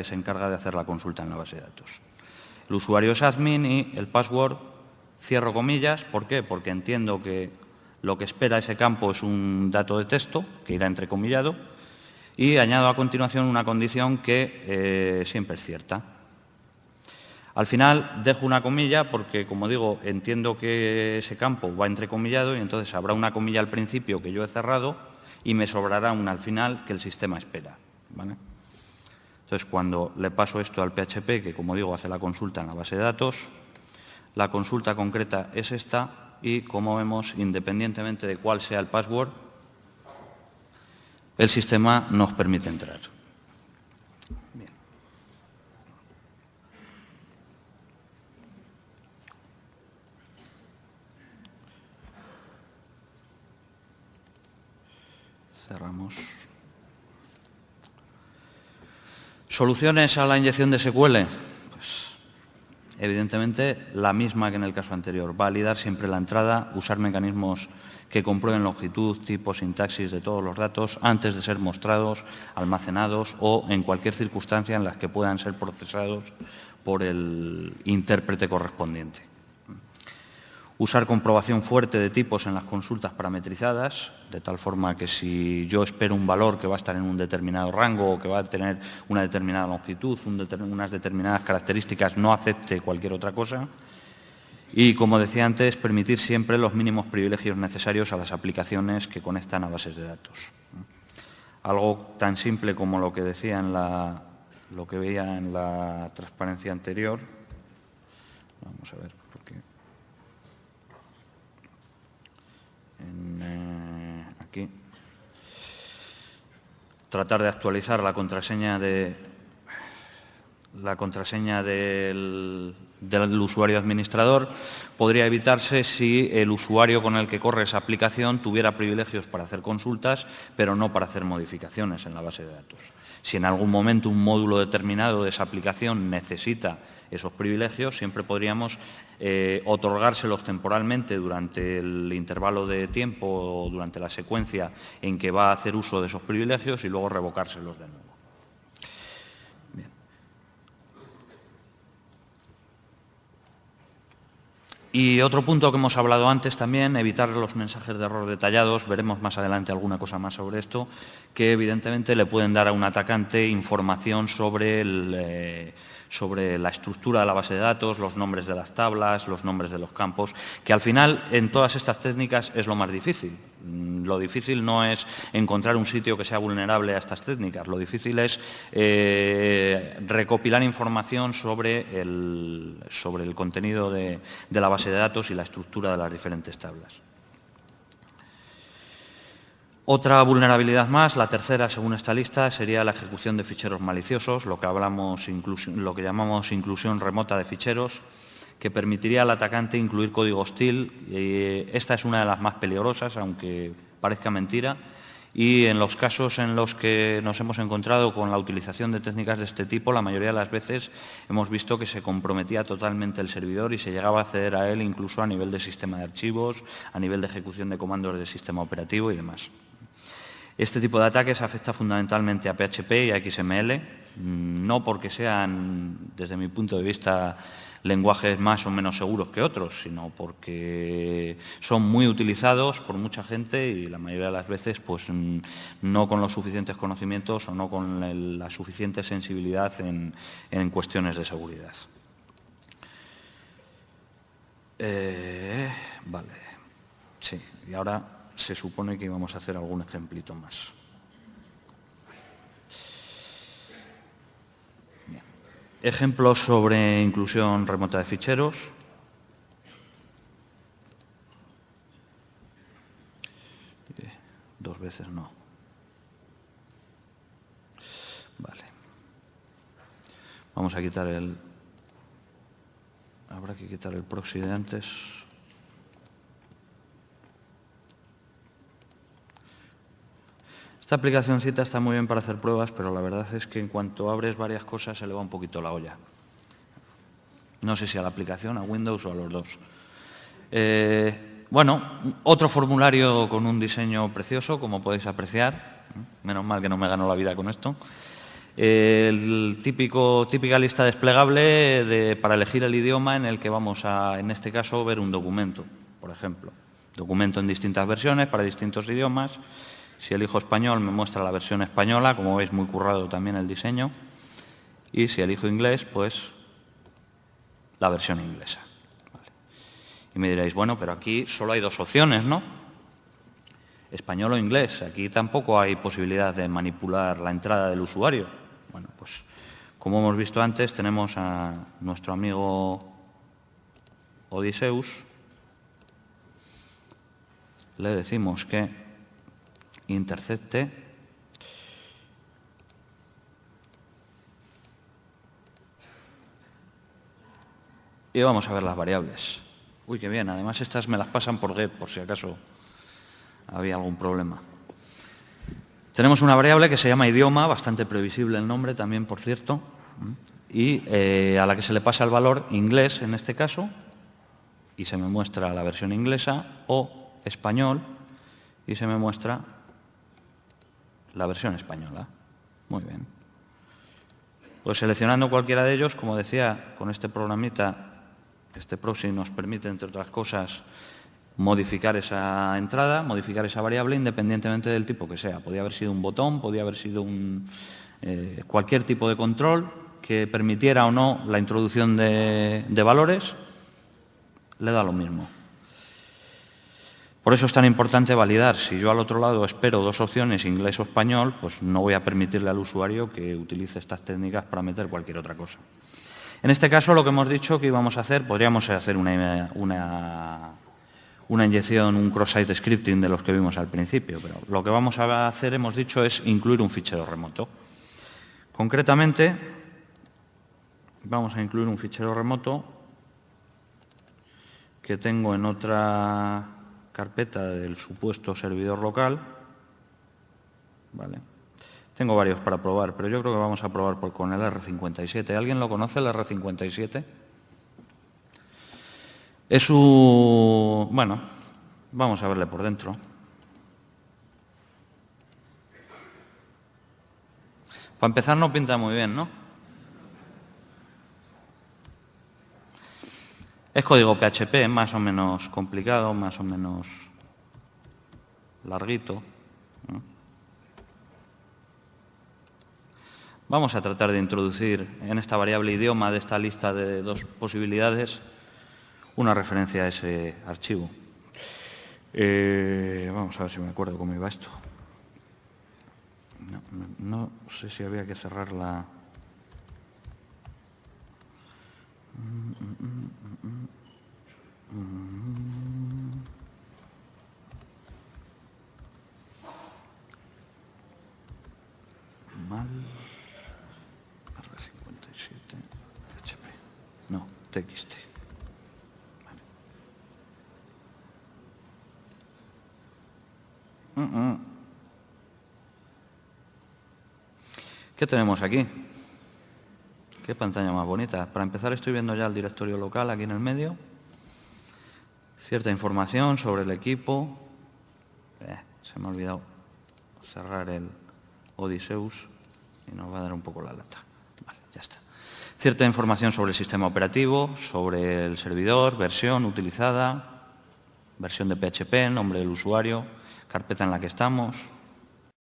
se encarga de hacer la consulta en la base de datos. El usuario es admin y el password, cierro comillas. ¿Por qué? Porque entiendo que lo que espera ese campo es un dato de texto, que irá entrecomillado, y añado a continuación una condición que siempre es cierta. Al final dejo una comilla porque, como digo, entiendo que ese campo va entrecomillado y entonces habrá una comilla al principio que yo he cerrado y me sobrará una al final que el sistema espera, ¿vale? Entonces, cuando le paso esto al PHP, que como digo hace la consulta en la base de datos, la consulta concreta es esta y, como vemos, independientemente de cuál sea el password, el sistema nos permite entrar. Bien. Cerramos. ¿Soluciones a la inyección de SQL? Pues, evidentemente, la misma que en el caso anterior. Validar siempre la entrada, usar mecanismos que comprueben longitud, tipo, sintaxis de todos los datos antes de ser mostrados, almacenados o en cualquier circunstancia en las que puedan ser procesados por el intérprete correspondiente. Usar comprobación fuerte de tipos en las consultas parametrizadas, de tal forma que si yo espero un valor que va a estar en un determinado rango o que va a tener una determinada longitud, unas determinadas características, no acepte cualquier otra cosa. Y, como decía antes, permitir siempre los mínimos privilegios necesarios a las aplicaciones que conectan a bases de datos. Algo tan simple como lo que decía lo que veía en la transparencia anterior. Vamos a ver, porque aquí. Tratar de actualizar la contraseña del usuario administrador podría evitarse si el usuario con el que corre esa aplicación tuviera privilegios para hacer consultas, pero no para hacer modificaciones en la base de datos. Si en algún momento un módulo determinado de esa aplicación necesita esos privilegios, siempre podríamos otorgárselos temporalmente durante el intervalo de tiempo o durante la secuencia en que va a hacer uso de esos privilegios y luego revocárselos de nuevo. Bien. Y otro punto que hemos hablado antes también, evitar los mensajes de error detallados. Veremos más adelante alguna cosa más sobre esto, que evidentemente le pueden dar a un atacante información sobre la estructura de la base de datos, los nombres de las tablas, los nombres de los campos, que al final en todas estas técnicas es lo más difícil. Lo difícil no es encontrar un sitio que sea vulnerable a estas técnicas, lo difícil es recopilar información sobre el contenido de la base de datos y la estructura de las diferentes tablas. Otra vulnerabilidad más, la tercera según esta lista, sería la ejecución de ficheros maliciosos, lo que llamamos inclusión remota de ficheros, que permitiría al atacante incluir código hostil. Esta es una de las más peligrosas, aunque parezca mentira, y en los casos en los que nos hemos encontrado con la utilización de técnicas de este tipo, la mayoría de las veces hemos visto que se comprometía totalmente el servidor y se llegaba a acceder a él incluso a nivel de sistema de archivos, a nivel de ejecución de comandos del sistema operativo y demás. Este tipo de ataques afecta fundamentalmente a PHP y a XML, no porque sean, desde mi punto de vista, lenguajes más o menos seguros que otros, sino porque son muy utilizados por mucha gente y la mayoría de las veces pues, no con los suficientes conocimientos o no con la suficiente sensibilidad en cuestiones de seguridad. Vale, sí, y ahora se supone que íbamos a hacer algún ejemplito más. Bien. Ejemplos sobre inclusión remota de ficheros. Dos veces no. Vale. Vamos a quitar habrá que quitar el proxy de antes. Esta aplicacióncita está muy bien para hacer pruebas, pero la verdad es que en cuanto abres varias cosas se le va un poquito la olla. No sé si a la aplicación, a Windows o a los dos. Bueno, otro formulario con un diseño precioso, como podéis apreciar. Menos mal que no me ganó la vida con esto. Típica lista desplegable para elegir el idioma en el que vamos a, en este caso, ver un documento, por ejemplo. Documento en distintas versiones para distintos idiomas. Si elijo español me muestra la versión española, como veis muy currado también el diseño. Y si elijo inglés, pues la versión inglesa. Vale. Y me diréis, bueno, pero aquí solo hay dos opciones, ¿no? Español o inglés. Aquí tampoco hay posibilidad de manipular la entrada del usuario. Bueno, pues como hemos visto antes, tenemos a nuestro amigo Odysseus. Le decimos que intercepte y vamos a ver las variables. Uy, qué bien. Además, estas me las pasan por get, por si acaso había algún problema. Tenemos una variable que se llama idioma, bastante previsible el nombre también, por cierto, y a la que se le pasa el valor inglés, en este caso, y se me muestra la versión inglesa, o español, y se me muestra la versión española. Muy bien. Pues seleccionando cualquiera de ellos, como decía, con este programita, este proxy nos permite, entre otras cosas, modificar esa entrada, modificar esa variable, independientemente del tipo que sea. Podría haber sido un botón, podría haber sido cualquier tipo de control que permitiera o no la introducción de valores, le da lo mismo. Por eso es tan importante validar. Si yo al otro lado espero dos opciones, inglés o español, pues no voy a permitirle al usuario que utilice estas técnicas para meter cualquier otra cosa. En este caso, lo que hemos dicho que íbamos a hacer, podríamos hacer una inyección, un cross-site scripting de los que vimos al principio, pero lo que vamos a hacer, hemos dicho, es incluir un fichero remoto. Concretamente, vamos a incluir un fichero remoto que tengo en otra carpeta del supuesto servidor local. Vale. Tengo varios para probar, pero yo creo que vamos a probar con el R57. ¿Alguien lo conoce, el R57? Es un... Bueno, vamos a verle por dentro. Para empezar no pinta muy bien, ¿no? Es código PHP, más o menos complicado, más o menos larguito. Vamos a tratar de introducir en esta variable idioma de esta lista de dos posibilidades una referencia a ese archivo. Vamos a ver si me acuerdo cómo iba esto. No sé si había que cerrar la... Mal... R57... HP... No, TXT. ¿Qué tenemos aquí? Qué pantalla más bonita. Para empezar, estoy viendo ya el directorio local aquí en el medio. Cierta información sobre el equipo. Se me ha olvidado cerrar el Odysseus y nos va a dar un poco la lata. Vale, ya está. Cierta información sobre el sistema operativo, sobre el servidor, versión utilizada, versión de PHP, nombre del usuario, carpeta en la que estamos.